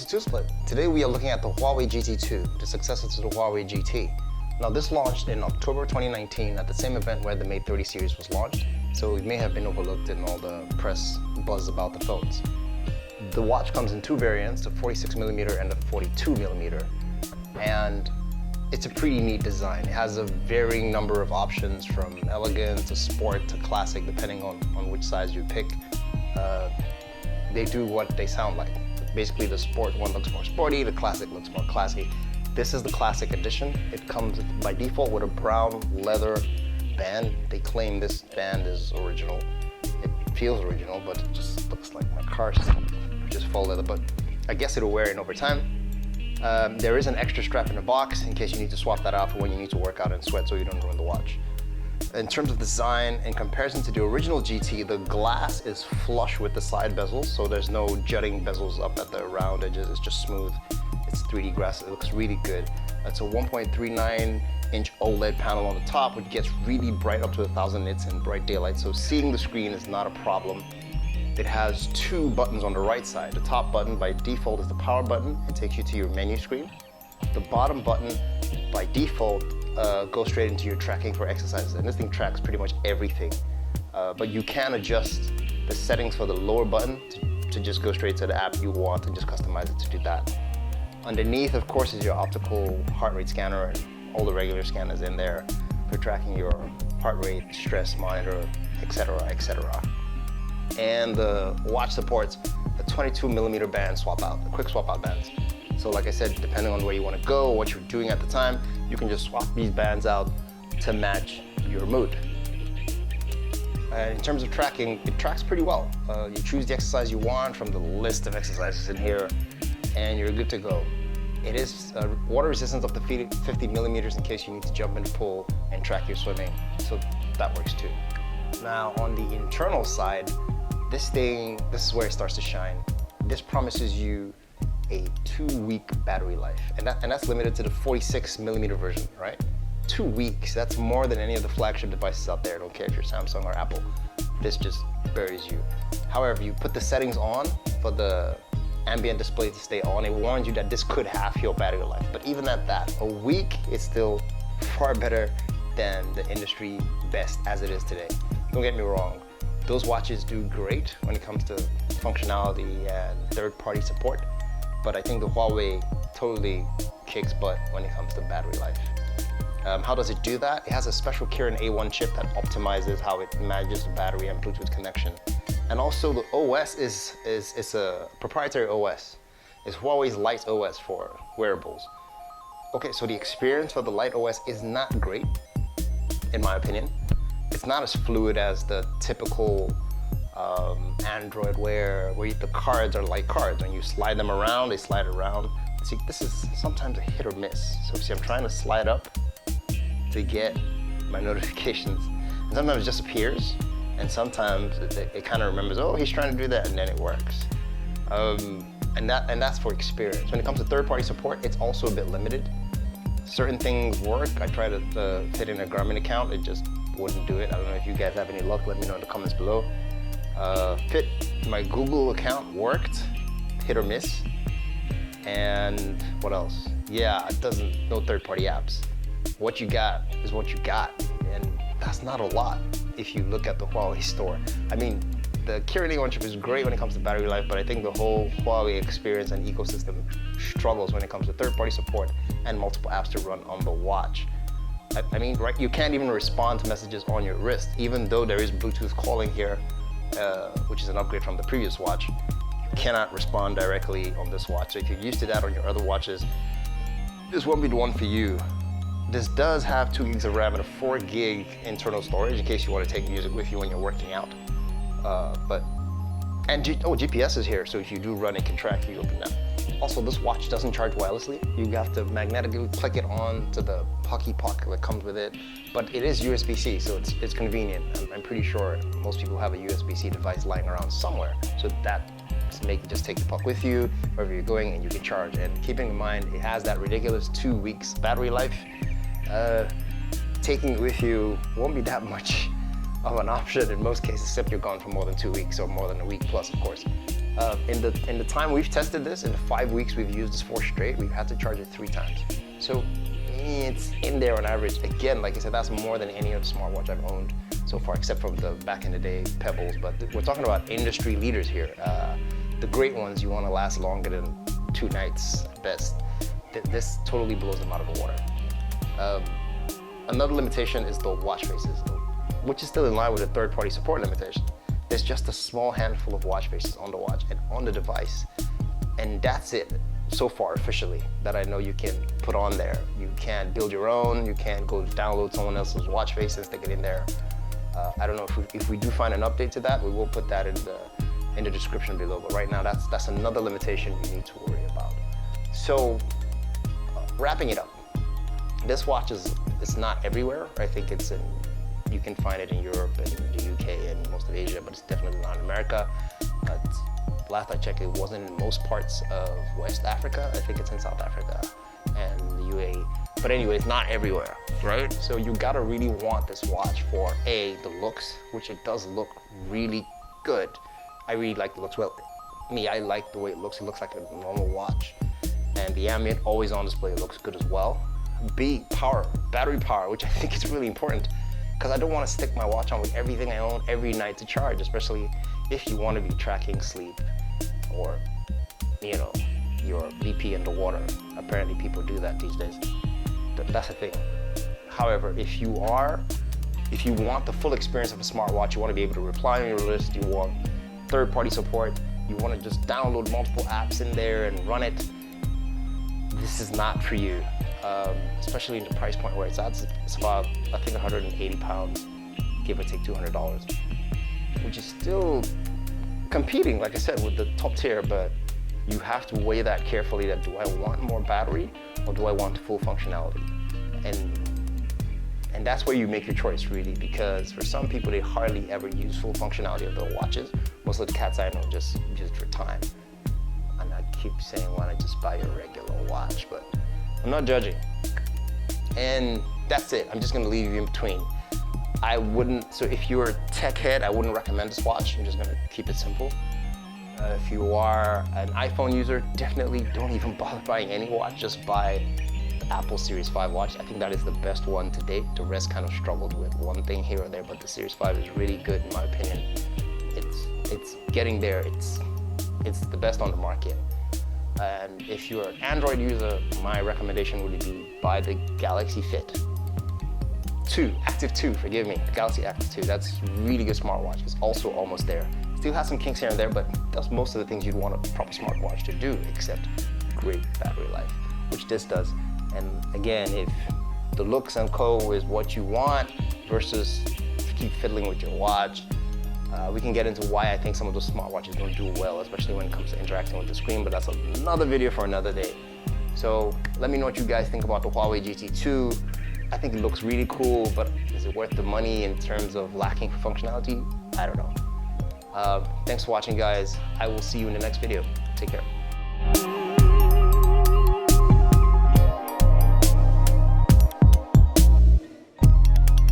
22 split. Today we are looking at the Huawei GT2, the successor to the Huawei GT. Now this launched in October 2019 at the same event where the Mate 30 series was launched, so it may have been overlooked in all the press buzz about the phones. The watch comes in two variants, the 46mm and the 42mm, and it's a pretty neat design. It has a varying number of options from elegant to sport to classic, depending on which size you pick. They do what they sound like. Basically, the sport one looks more sporty, the classic looks more classy. This is the classic edition. It comes by default with a brown leather band. They claim this band is original. It feels original, but it just looks like my car's just faux leather, but I guess it'll wear in over time. There is an extra strap in the box in case you need to swap that out for when you need to work out and sweat so you don't ruin the watch. In terms of design, in comparison to the original GT, the glass is flush with the side bezels, so there's no jutting bezels up at the round edges. It's just smooth. It's 3D glass. It looks really good. It's a 1.39-inch OLED panel on the top, which gets really bright up to 1,000 nits in bright daylight, so seeing the screen is not a problem. It has two buttons on the right side. The top button by default is the power button. It takes you to your menu screen. The bottom button by default goes straight into your tracking for exercises, and this thing tracks pretty much everything. But you can adjust the settings for the lower button to just go straight to the app you want and just customize it to do that. Underneath, of course, is your optical heart rate scanner and all the regular scanners in there for tracking your heart rate, stress monitor, etc., etc. And the watch supports a 22mm band swap out, a quick swap out bands. So like I said, depending on where you want to go, what you're doing at the time, you can just swap these bands out to match your mood. And in terms of tracking, it tracks pretty well. You choose the exercise you want from the list of exercises in here, and you're good to go. It is water resistance up to 50mm in case you need to jump in the pool and track your swimming, so that works too. Now on the internal side, this is where it starts to shine. This promises you a 2-week battery life, and that's limited to the 46mm version, right? 2 weeks, that's more than any of the flagship devices out there. I don't care if you're Samsung or Apple. This just buries you. However, you put the settings on for the ambient display to stay on. It warns you that this could halve your battery life, but even at that, a week is still far better than the industry best as it is today. Don't get me wrong, those watches do great when it comes to functionality and third-party support, but I think the Huawei totally kicks butt when it comes to battery life. How does it do that? It has a special Kirin A1 chip that optimizes how it manages the battery and Bluetooth connection. And also the OS is a proprietary OS. It's Huawei's Light OS for wearables. Okay, so the experience for the Light OS is not great, in my opinion. It's not as fluid as the typical Android Wear, where the cards are like cards. When you slide them around, they slide around. See, this is sometimes a hit or miss. So see, I'm trying to slide up to get my notifications, and sometimes it just appears, and sometimes it kind of remembers, oh, he's trying to do that, and then it works. And that's for experience. When it comes to third-party support, it's also a bit limited. Certain things work. I tried to fit in a Garmin account, it just wouldn't do it. I don't know if you guys have any luck, let me know in the comments below. Fit my Google account worked, hit or miss. And what else? Yeah, it doesn't, no third-party apps. What you got is what you got, and that's not a lot if you look at the Huawei store. I mean, the Kirin A1 chip is great when it comes to battery life, but I think the whole Huawei experience and ecosystem struggles when it comes to third-party support and multiple apps to run on the watch. I mean, right, you can't even respond to messages on your wrist, even though there is Bluetooth calling here, which is an upgrade from the previous watch. You cannot respond directly on this watch. So if you're used to that on your other watches, this won't be the one for you. This does have 2 gigs of RAM and a 4 gig internal storage in case you want to take music with you when you're working out. GPS is here, so if you do run, it can track you up and down. Also, this watch doesn't charge wirelessly. You have to magnetically click it on to the hockey puck that comes with it, but it is USB-C, so it's convenient. I'm pretty sure most people have a USB-C device lying around somewhere, so that just take the puck with you wherever you're going and you can charge. And keeping in mind, it has that ridiculous 2 weeks battery life. Taking it with you won't be that much of an option in most cases, except you're gone for more than 2 weeks or more than a week plus, of course. In the time we've tested this, in the 5 weeks we've used this for straight, we've had to charge it 3 times. So it's in there on average. Again, like I said, that's more than any other smartwatch I've owned so far, except from the back in the day Pebbles. But we're talking about industry leaders here. The great ones, you want to last longer than 2 nights at best. This totally blows them out of the water. Another limitation is the watch faces, which is still in line with the third-party support limitation. There's just a small handful of watch faces on the watch and on the device, and that's it so far officially that I know you can put on there. You can't build your own, you can't go download someone else's watch face and stick it in there. I don't know if we do find an update to that, we will put that in the description below, but right now that's another limitation you need to worry about. So wrapping it up, this watch it's not everywhere. I think you can find it in Europe and the UK and most of Asia, but it's definitely not in America. Last I checked, it wasn't in most parts of West Africa. I think it's in South Africa and the UAE. But anyway, it's not everywhere, right? So you gotta really want this watch for the looks, which it does look really good. I really like the looks. Well, I like the way it looks. It looks like a normal watch. And the ambient always on display looks good as well. B, power, battery power, which I think is really important, because I don't want to stick my watch on with everything I own every night to charge, especially if you want to be tracking sleep or, your BP in the water. Apparently people do that these days. That's the thing. However, if you want the full experience of a smartwatch, you want to be able to reply on your list, you want third-party support, you want to just download multiple apps in there and run it, this is not for you. Especially in the price point where it's at. It's about, I think, 180 pounds, give or take $200, which is still competing, like I said, with the top tier, but you have to weigh that carefully, that do I want more battery or do I want full functionality? And that's where you make your choice, really, because for some people, they hardly ever use full functionality of their watches. Most of the cats I know just for time. And I keep saying, why not just buy your regular watch? But I'm not judging. And that's it. I'm just gonna leave you in between. So if you're a tech head, I wouldn't recommend this watch. I'm just gonna keep it simple. If you are an iPhone user, definitely don't even bother buying any watch. Just buy the Apple Series 5 watch. I think that is the best one to date. The rest kind of struggled with one thing here or there, but the Series 5 is really good in my opinion. It's getting there. It's the best on the market. And if you're an Android user, my recommendation would be buy the Galaxy Fit 2, Active 2, forgive me, Galaxy Active 2. That's a really good smartwatch. It's also almost there. Still has some kinks here and there, but does most of the things you'd want a proper smartwatch to do, except great battery life, which this does. And again, if the looks and co is what you want versus keep fiddling with your watch, we can get into why I think some of those smartwatches don't do well, especially when it comes to interacting with the screen, but that's another video for another day. So let me know what you guys think about the Huawei GT2. I think it looks really cool, but is it worth the money in terms of lacking for functionality? I don't know. Thanks for watching, guys. I will see you in the next video. Take care.